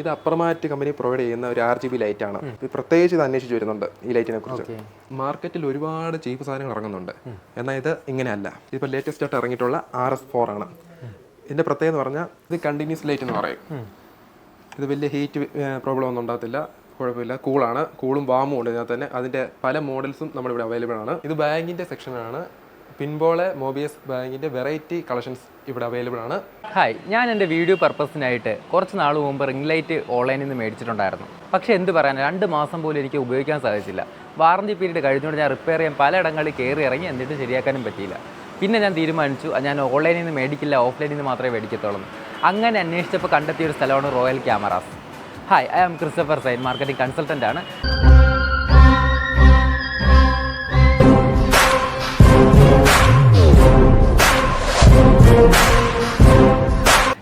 ഇത് അപ്പർമാറ്റ് company provide ചെയ്യുന്ന ഒരു RGB ലൈറ്റാണ്. ഇത് പ്രത്യേകിച്ച് ഇത് അന്വേഷിച്ച് വരുന്നുണ്ട് ഈ ലൈറ്റിനെ കുറിച്ച്. മാർക്കറ്റിൽ ഒരുപാട് ചീപ്പ് സാധനങ്ങൾ ഇറങ്ങുന്നുണ്ട്, എന്നാൽ ഇത് ഇങ്ങനെയല്ല. ഇതിപ്പോൾ ലേറ്റസ്റ്റ് ആയിട്ട് ഇറങ്ങിയിട്ടുള്ള RS4 ആണ്. ഇതിൻ്റെ പ്രത്യേകത എന്ന് പറഞ്ഞാൽ ഇത് കണ്ടിന്യൂസ് ലൈറ്റ് എന്ന് പറയും. ഇത് വലിയ ഹീറ്റ് പ്രോബ്ലം ഒന്നും ഉണ്ടാകത്തില്ല, കുഴപ്പമില്ല. കൂളാണ്, കൂളും വാമും ഉണ്ട് ഇതിനകത്ത് തന്നെ. അതിൻ്റെ പല മോഡൽസും നമ്മളിവിടെ അവൈലബിൾ ആണ്. ഇത് ബാങ്കിൻ്റെ സെക്ഷനാണ്. പിൻബോളെ മോബിയസ് ബാങ്കിൻ്റെ വെറൈറ്റി കളക്ഷൻസ് ഇവിടെ അവൈലബിൾ ആണ്. ഹായ്, ഞാൻ എൻ്റെ വീഡിയോ പർപ്പസിനായിട്ട് കുറച്ച് നാൾ മുമ്പ് റിംഗ് ലൈറ്റ് ഓൺലൈനിൽ നിന്ന് മേടിച്ചിട്ടുണ്ടായിരുന്നു. പക്ഷേ എന്ത് പറയാൻ, 2 മാസം പോലും എനിക്ക് ഉപയോഗിക്കാൻ സാധിച്ചില്ല. വാറണ്ടി പീരീഡ് കഴിഞ്ഞുകൊണ്ട് ഞാൻ റിപ്പയർ ചെയ്യാൻ പലയിടങ്ങളിൽ കയറി ഇറങ്ങി, എന്നിട്ട് ശരിയാക്കാനും പറ്റിയില്ല. പിന്നെ ഞാൻ തീരുമാനിച്ചു ഞാൻ ഓൺലൈനിൽ നിന്ന് മേടിക്കില്ല, ഓഫ്ലൈനിൽ നിന്ന് മാത്രമേ മേടിക്കത്തുള്ളൂ. അങ്ങനെ അന്വേഷിച്ചപ്പോൾ കണ്ടെത്തിയ ഒരു സ്ഥലമാണ് Royal Cameras. Hi, I am Christopher Sain, marketing consultant ആണ്.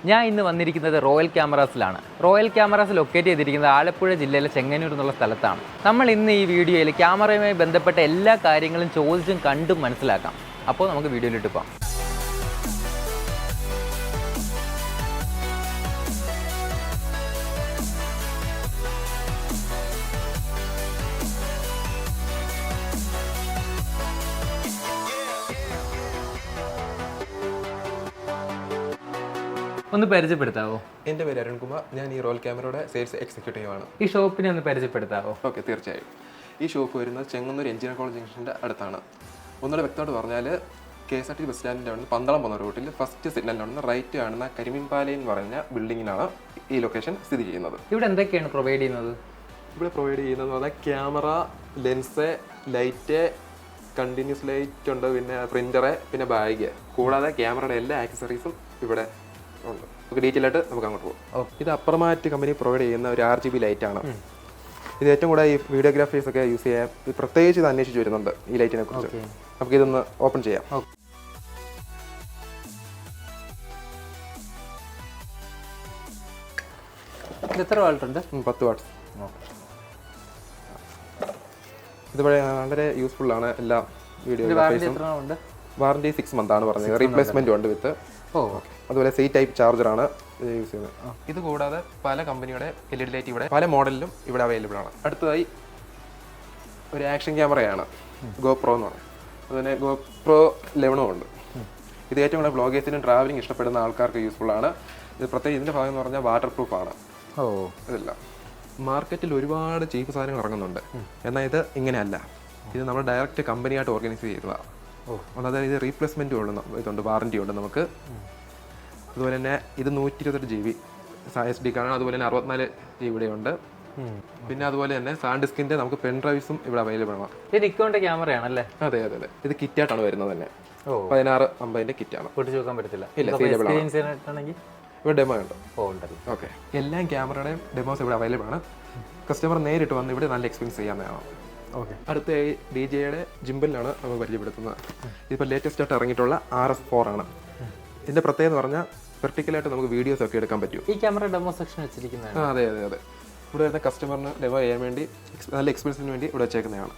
ഞാൻ ഇന്ന് വന്നിരിക്കുന്നത് റോയൽ ക്യാമറാസിലാണ്. റോയൽ ക്യാമറാസ് ലൊക്കേറ്റ് ചെയ്തിരിക്കുന്നത് ആലപ്പുഴ ജില്ലയിലെ ചെങ്ങന്നൂർ എന്നുള്ള സ്ഥലത്താണ്. നമ്മൾ ഇന്ന് ഈ വീഡിയോയിൽ ക്യാമറയുമായി ബന്ധപ്പെട്ട എല്ലാ കാര്യങ്ങളും ചോദിച്ചും കണ്ടും മനസ്സിലാക്കാം. അപ്പോൾ നമുക്ക് വീഡിയോയിലിട്ട് പോകാം. ഒന്ന് പരിചയപ്പെടുത്താവോ? എൻ്റെ പേര് അരുൺകുമാർ, ഞാൻ ഈ റോയൽ ക്യാമറയുടെ സെയിൽസ് എക്സിക്യൂട്ടീവ് ആണ്. ഈ ഷോപ്പിനെ ഒന്ന് പരിചയപ്പെടുത്താവോ? ഓക്കെ, തീർച്ചയായും. ഈ ഷോപ്പ് വരുന്നത് ചെങ്ങന്നൂർ എഞ്ചിനീയർ കോളേജ് ജംഗ്ഷൻ്റെ അടുത്താണ്. ഒന്നുകൂടെ വ്യക്തമായിട്ട് പറഞ്ഞാൽ KSRTC ബസ് സ്റ്റാൻഡിൻ്റെ അവിടെ നിന്ന് പന്തളം പോകുന്ന റൂട്ടിൽ ഫസ്റ്റ് സിഗ്നലിലാണ് റൈറ്റ് കാണുന്ന കരിമീൻപാലയം എന്ന് പറഞ്ഞ ബിൽഡിങ്ങിനാണ് ഈ ലൊക്കേഷൻ സ്ഥിതി ചെയ്യുന്നത്. ഇവിടെ എന്തൊക്കെയാണ് പ്രൊവൈഡ് ചെയ്യുന്നത്? ഇവിടെ പ്രൊവൈഡ് ചെയ്യുന്നതെന്ന് പറഞ്ഞാൽ camera, lens, light, continuous light ഉണ്ട്, പിന്നെ പ്രിൻ്ററ്, പിന്നെ ബാഗ്, കൂടാതെ ക്യാമറയുടെ എല്ലാ ആക്സസറീസും ഇവിടെ ഉണ്ട്. നമുക്ക് ഡീറ്റെയിൽ ആയിട്ട് നമുക്ക് അങ്ങോട്ട് പോകും. ഇത് അപ്പർമാറ്റ് കമ്പനി പ്രൊവൈഡ് ചെയ്യുന്ന ഒരു RGB ലൈറ്റാണ്. ഇത് ഏറ്റവും കൂടുതൽ ഈ വീഡിയോഗ്രാഫീസ് ഒക്കെ യൂസ് ചെയ്യാൻ പ്രത്യേകിച്ച് ഇത് അന്വേഷിച്ച് വരുന്നുണ്ട് ഈ ലൈറ്റിനെ കുറിച്ച്. നമുക്ക് ഇതൊന്ന് ഓപ്പൺ ചെയ്യാം. എത്ര വാൾട്ട് ഉണ്ട്? 10 വാട്ട്സ്. ഇത് വളരെ യൂസ്ഫുൾ ആണ് എല്ലാ വീഡിയോഗ്രാഫീസും. വാറണ്ടി 6 months ആണ് പറഞ്ഞത്. റീപ്ലേസ്മെന്റും ഉണ്ട് വിത്ത്. അതുപോലെ C ടൈപ്പ് ചാർജറാണ് യൂസ് ചെയ്യുന്നത്. ഇത് കൂടാതെ പല കമ്പനിയുടെ LED ലൈറ്റ് ഇവിടെ പല മോഡലിലും ഇവിടെ അവൈലബിൾ ആണ്. അടുത്തതായി ഒരു ആക്ഷൻ ക്യാമറയാണ്, GoPro എന്ന് പറയുന്നത്. അതുപോലെ GoPro 11 ഉണ്ട്. ഇത് ഏറ്റവും കൂടുതൽ വ്ളോഗേഴ്സിനും ട്രാവലിംഗ് ഇഷ്ടപ്പെടുന്ന ആൾക്കാർക്ക് യൂസ്ഫുൾ ആണ്. ഇത് പ്രത്യേകിച്ച് ഇതിൻ്റെ ഭാഗം എന്ന് പറഞ്ഞാൽ വാട്ടർ പ്രൂഫ് ആണ്. ഇതല്ല, മാർക്കറ്റിൽ ഒരുപാട് ചീപ്പ് സാധനങ്ങൾ ഇറങ്ങുന്നുണ്ട്, എന്നാൽ ഇത് ഇങ്ങനെയല്ല. ഇത് നമ്മൾ ഡയറക്റ്റ് കമ്പനിയായിട്ട് ഓർഗനൈസ് ചെയ്തതാണ്. അതായത് ഇത് റീപ്ലേസ്മെൻറ്റും ഉള്ള ഇതുണ്ട്, വാറണ്ടി ഉണ്ട് നമുക്ക്. അതുപോലെ തന്നെ ഇത് 128 GB SD കാർഡാണ്. അതുപോലെ തന്നെ 64 GB ഉണ്ട്. പിന്നെ അതുപോലെ തന്നെ സാൻഡിസ്കിൻ്റെ നമുക്ക് പെൻ ഡ്രൈവ്സും ഇവിടെ അവൈലബിൾ ആണ്. ഇത് നിക്കോണിന്റെ ക്യാമറയാണല്ലേ? അതെ അതെ അതെ. ഇത് കിറ്റായിട്ടാണ് വരുന്നത് തന്നെ. 1650 കിറ്റാണ്. പൊട്ടിച്ച് നോക്കാൻ പറ്റത്തില്ല. ഇല്ല, ഇവിടെ ഡെമോ ഉണ്ട്. ഓക്കെ, എല്ലാ ക്യാമറയുടെയും ഡെമോസ് ഇവിടെ അവൈലബിൾ ആണ്. കസ്റ്റമർ നേരിട്ട് വന്ന് ഇവിടെ നല്ല എക്സ്പീരിയൻസ് ചെയ്യാവുന്നതാണ്. ഓക്കെ, അടുത്ത DJയുടെ ജിംബലിനാണ് നമ്മൾ പരിചയപ്പെടുത്തുന്നത്. ഇതിപ്പോൾ ലേറ്റസ്റ്റ് ആയിട്ട് ഇറങ്ങിയിട്ടുള്ള RS4 ആണ്. ഇതിൻ്റെ പ്രത്യേകത എന്ന് പറഞ്ഞാൽ വെർട്ടിക്കലായിട്ട് നമുക്ക് വീഡിയോസ് ഒക്കെ എടുക്കാൻ പറ്റും. ഈ ക്യാമറ ഡെമോ സെക്ഷൻ വെച്ചിരിക്കുന്നത്? അതെ അതെ അതെ. ഇവിടെ വരുന്ന കസ്റ്റമറിന് ഡെമോ ചെയ്യാൻ വേണ്ടി നല്ല എക്സ്പീരിയൻസിന് വേണ്ടി ഇവിടെ വെച്ചേക്കുന്നതാണ്.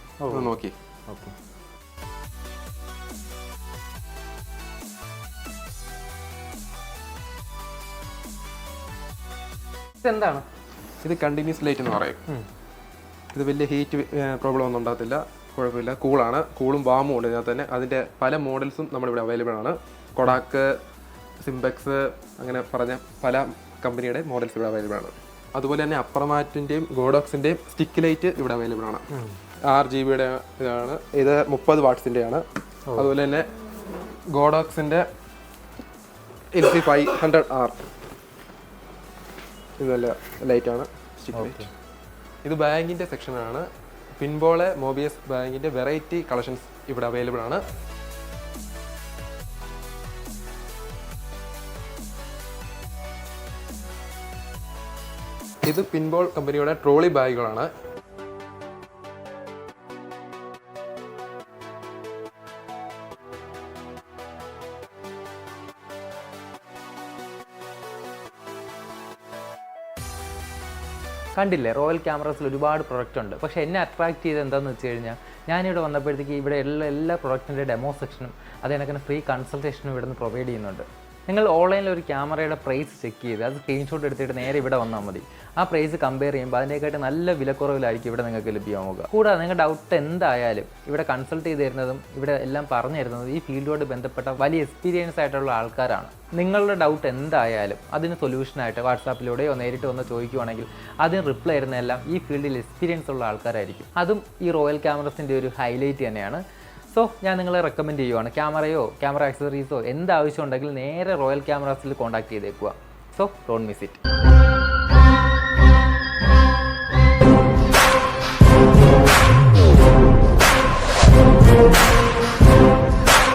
നോക്കി. ഓക്കെ, ഇതെന്താണ്? ഇത് കണ്ടിന്യൂസ് ലൈറ്റ് എന്ന് പറയും. ഇത് വലിയ ഹീറ്റ് പ്രോബ്ലം ഒന്നും ഉണ്ടാകത്തില്ല, കുഴപ്പമില്ല. കൂളാണ്, കൂളും വാമും ഉണ്ട് ഇതിനകത്ത് തന്നെ. അതിൻ്റെ പല മോഡൽസും നമ്മളിവിടെ അവൈലബിൾ ആണ്. കൊഡാക്ക്, സിംബെക്സ്, അങ്ങനെ പറഞ്ഞ പല കമ്പനിയുടെ മോഡൽസ് ഇവിടെ അവൈലബിൾ ആണ്. അതുപോലെ തന്നെ അപ്പർമാറ്റിൻ്റെയും ഗോഡോക്സിൻ്റെയും സ്റ്റിക്ക് ലൈറ്റ് ഇവിടെ അവൈലബിൾ ആണ്. 6 GB ഇതാണ്. ഇത് 30 വാട്ട്സിൻ്റെയാണ്. അതുപോലെ തന്നെ ഗോഡോക്സിൻ്റെ LC500R ഇത് നല്ല ലൈറ്റാണ്, സ്റ്റിക്ക് ലൈറ്റ്. ഇത് ബാങ്കിൻ്റെ സെക്ഷനാണ്. പിൻബോളെ മോബിയസ് ബാങ്കിൻ്റെ വെറൈറ്റി കളക്ഷൻസ് ഇവിടെ അവൈലബിൾ ആണ്. ഇത് പിൻബോൾ കമ്പനിയുടെ ട്രോളി ബാഗുകളാണ്. കണ്ടില്ലേ, റോയൽ ക്യാമറാസിൽ ഒരുപാട് പ്രൊഡക്റ്റ് ഉണ്ട്. പക്ഷേ എന്നെ അട്രാക്ട് ചെയ്ത് എന്താണെന്ന് വെച്ച് കഴിഞ്ഞാൽ, ഞാനിവിടെ വന്നപ്പോഴത്തേക്ക് ഇവിടെ എല്ലാ പ്രൊഡക്റ്റിൻ്റെ ഡെമോ സെക്ഷനും അതേക്കണക്കിന് ഫ്രീ കൺസൾട്ടേഷനും ഇവിടെ നിന്ന് പ്രൊവൈഡ് ചെയ്യുന്നുണ്ട്. നിങ്ങൾ ഓൺലൈനിൽ ഒരു ക്യാമറയുടെ പ്രൈസ് ചെക്ക് ചെയ്ത് അത് സ്ക്രീൻഷോട്ട് എടുത്തിട്ട് നേരെ ഇവിടെ വന്നാൽ മതി. ആ പ്രൈസ് കമ്പയർ ചെയ്യുമ്പോൾ അതിനേക്കാട്ട് നല്ല വിലക്കുറവിലായിരിക്കും ഇവിടെ നിങ്ങൾക്ക് ലഭ്യമാവുക. കൂടാതെ നിങ്ങളുടെ ഡൗട്ട് എന്തായാലും ഇവിടെ കൺസൾട്ട് ചെയ്ത് തരുന്നതും ഇവിടെ എല്ലാം പറഞ്ഞു തരുന്നതും ഈ ഫീൽഡുമായിട്ട് ബന്ധപ്പെട്ട വലിയ എക്സ്പീരിയൻസ് ആയിട്ടുള്ള ആൾക്കാരാണ്. നിങ്ങളുടെ ഡൗട്ട് എന്തായാലും അതിന് സൊല്യൂഷനായിട്ട് വാട്സാപ്പിലൂടെയോ നേരിട്ട് വന്ന് ചോദിക്കുവാണെങ്കിൽ അതിന് റിപ്ലൈ തരുന്നതെല്ലാം ഈ ഫീൽഡിൽ എക്സ്പീരിയൻസ് ഉള്ള ആൾക്കാരായിരിക്കും. അതും ഈ റോയൽ ക്യാമറസിൻ്റെ ഒരു ഹൈലൈറ്റ് തന്നെയാണ്. സോ ഞാൻ നിങ്ങളെ റെക്കമെൻഡ് ചെയ്യുവാണ്. ക്യാമറയോ ക്യാമറ ആക്സസറീസോ എന്താവശ്യം ഉണ്ടെങ്കിൽ നേരെ റോയൽ ക്യാമറാസിൽ കോൺടാക്ട് ചെയ്തേക്കുക. So don't miss it.